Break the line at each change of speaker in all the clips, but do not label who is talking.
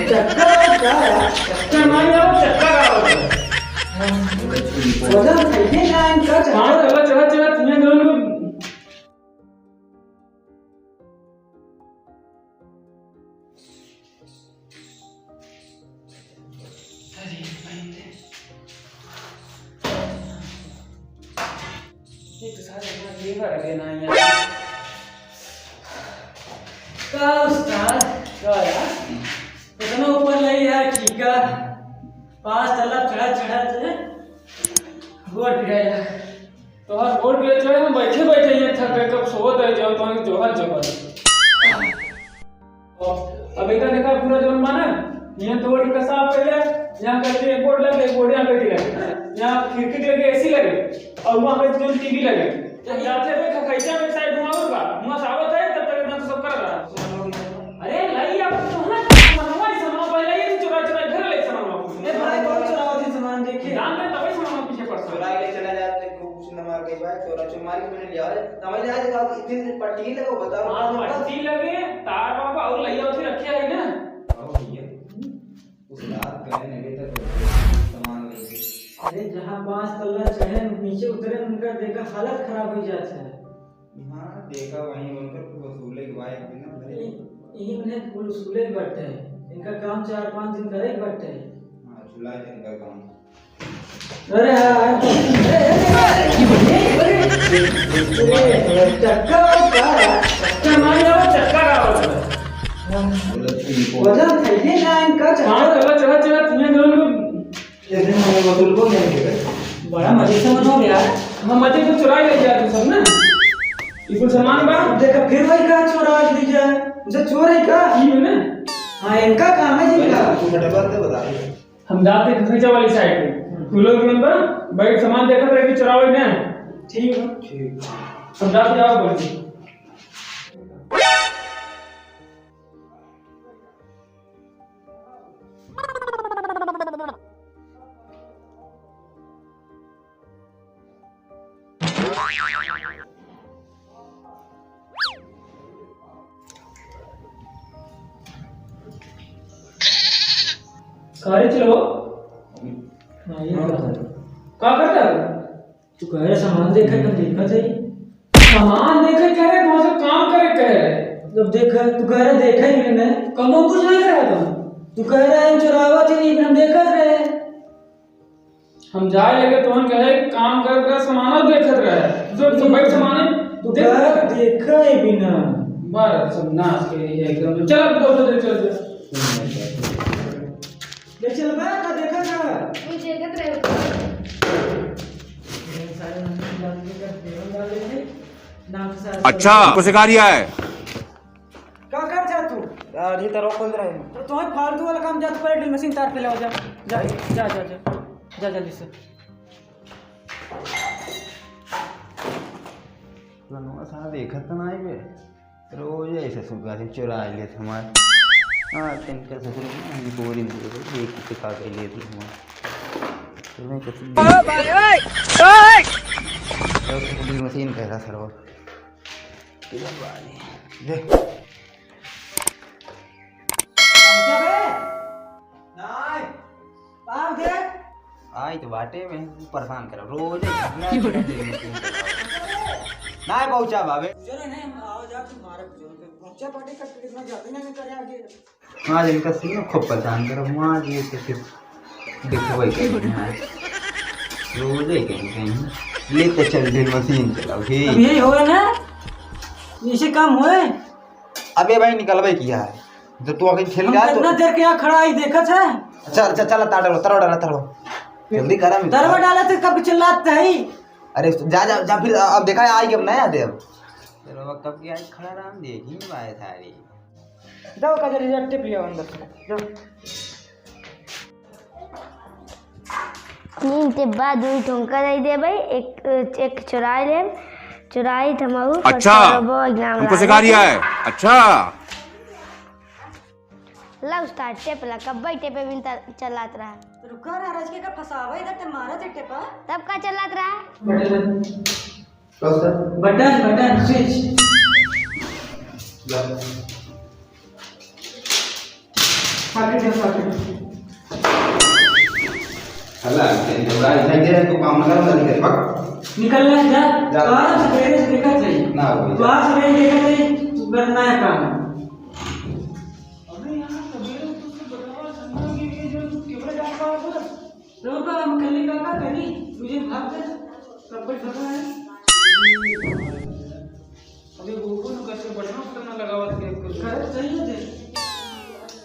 चक्कर क्या यार?
चक्कर मारी आओ, चक्कर आओ।
वजन खाइए ना इनका
हाँ चला चला चला तुम्हें दोनों ये तो सारे अपना लीवर है ना यार।
का उस्ताद
क्या यार?
इतना ऊपर ले यार ठीक है 5 तलब चढ़ा चढ़ा से गोड़ पिटाया
तो हर बोर्ड पे चढ़े हम बैठे बैठे ये थक गए कब सोत है जो तो जोहर जोहर अब इधर देखा पूरा जोन माना यहाँ दौड़ का साफ पहले यहाँ करते एक बोर्ड लगे एक बोर्ड यहाँ बैठी लगे यहाँ खिड़की लगे एसी लगे और वहाँ पे जोन टीवी लगे जाते हुए खैचा में साइड घुमाऊंगा वहाँ सावत है तब तक इतना तो सब कर रहा अरे लाई आप तो ना हमारी सामान पहले ये चुरा चुरा घर ले सामान
ए भाई कौन चुरावा थी सामान देखिए
जान में तभी सामान पीछे पड़
चोरा के चला जाते कुछ न मार गई भाई चोरा चोर मार के मैंने लिया समझ आया देखा इतनी पट्टी लगो बता
हाँ पट्टी लगे तार बाबा और लइया उठी रखे है ना
आओ भैया उस रात गए नहीं तक सामान लेके
अरे जहाँ 5 तल्ला चढ़े नीचे उतरे उनका देखा हालत खराब हो जाता है
हां देखा वहीं उनकर वसूले के भाई बिना भरे
यही उन्हें फुल उसूले बैठे हैं इनका काम 4-5 दिन करे बैठे हैं
हां चुला इनका काम
अरे
चक्कर मारी आओ चक्कर आओ
वजन खाइए ना इनका
हाँ चला चला चला तुम्हें दोनों
लेकिन हमें वसूल को नहीं बड़ा मजे से मनाओ यार
हम मजे को चुरा ले गया तू सब ना ये कुछ सामान बा
देखा फिर वही का चोरा लीजिए उसे चोर है का
ये ना
हाँ इनका काम है जी का
तू फटाफट से बता
हम जाते खरीचा वाली साइड पे तू लोग भी अंदर बैठ सामान देखत रहे कि चुरावे ना
ठीक है
ठीक
हम जाते जाओ बोल कारे चलो
हाँ ये
का करता
तू कह रहे सामान देखा तुम देखा सही
सामान देखे कह रहे कौन सा काम करे कह रहे
जब देखा तू कह रहा देखा ही मैंने
कमो कुछ नहीं करा तुम
तू कह रहा है चुरावा थी नहीं हम देखा रहे
हम जाए लगे तो हम कहे काम कर कर सामान देखत रहे जो तुम बैठ सामान
तू कह रहा देखा ही बिना
बार सब नाच के ये एकदम चल दो चल
ले चल बा का देखा का
तू देखत रहे
सारे नंबर डाल के कर देवन डाल दे नाम से
अच्छा हमको सिखा रिया है
का कर जा तू
यार ये तरह खोल रहा है
तो तुम्हें फालतू वाला काम जा तू पहले ड्रिल मशीन तार पे ले जा जा जा जा जा जा जल्दी से
लनुआ सारा देखत तो नहीं बे रोज ऐसे सुगा से चुरा ले हमार हां तिनकर ससुर हम गोरी एक ही सिखा के लिए थी हमार तुम्हें कुछ ओए तो मशीन कह रहा सरवर किधर वाले ले
जा बे नहीं पाव दे
आई तो बाटे में परेशान कर रोज ना पहुंचा बाबे
चलो नहीं हम आओ जा तू मारे पहुंचा पार्टी का कितना जाते नहीं करे आगे
हाँ जिनका सीन खूब परेशान कर वहाँ ये तो फिर देखो भाई कहीं रोज ही कहीं कहीं ले तो चल ड्रिल मशीन चलाओ ही
अब यही होगा ना इसे काम हुए
अबे भाई निकल भाई किया है जब तू आके खेल गया
कितना देर के यहाँ खड़ा ही देखा है
चल चल चल ताड़ो जल्दी करा मैं
दरवा डाला तो कब चिल्लाता है
अरे जा जा जा फिर अब देखा है आई कब नया दे अब चलो अब कब की आई खड़ा रहा देख ही नहीं पाए सारी
जाओ का जल्दी टिप लियो अंदर जाओ
तीन ते बाद दुई ठोंका दई दे भाई एक चुराई थमाऊ
अच्छा हमको सिखा रिया है अच्छा
ला उस्ताद टेप ला कब बैठे पे बिन चलात रहा
रुका रहा रज के का फसावा इधर ते मारा ते टेपा
तब का चलात रहा
बटन स्विच
साकिट है साकिट।
हल्ला जोड़ा इधर दे तो काम ना करो नहीं करे भाग
निकलना है जा
जा।
बाहर से पहले से देखा चाहिए
ना हो
बाहर से पहले देखा चाहिए तू करना है काम
अबे यार सवेरे तो बतावा संना कि ये जो केवल जा रहा है
रोका हम कल का करी मुझे भाग दे सब कुछ खत्म है
अबे गोको न कैसे बढ़िया करना लगावा के कुछ
कर चाहिए दे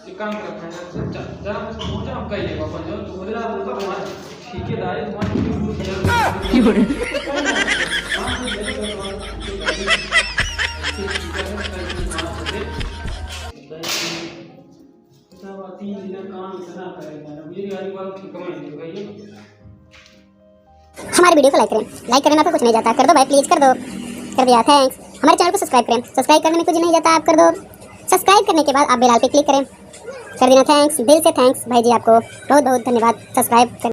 ये काम करना है जा जा मैं पहुंचा हम कहीं लेगा अपन जो तुम्हारा बोलता हमारा ठेकेदारी तुम्हारा क्यों हो
हमारे वीडियो को लाइक करना तो कुछ नहीं जाता, कर दो भाई प्लीज कर दो, कर दिया थैंक्स। हमारे चैनल को सब्सक्राइब करें, सब्सक्राइब करने में कुछ नहीं जाता, आप कर दो। सब्सक्राइब करने के बाद आप बेल पे क्लिक करें, कर देना थैंक्स, दिल से थैंक्स भाई जी, आपको बहुत बहुत धन्यवाद सब्सक्राइब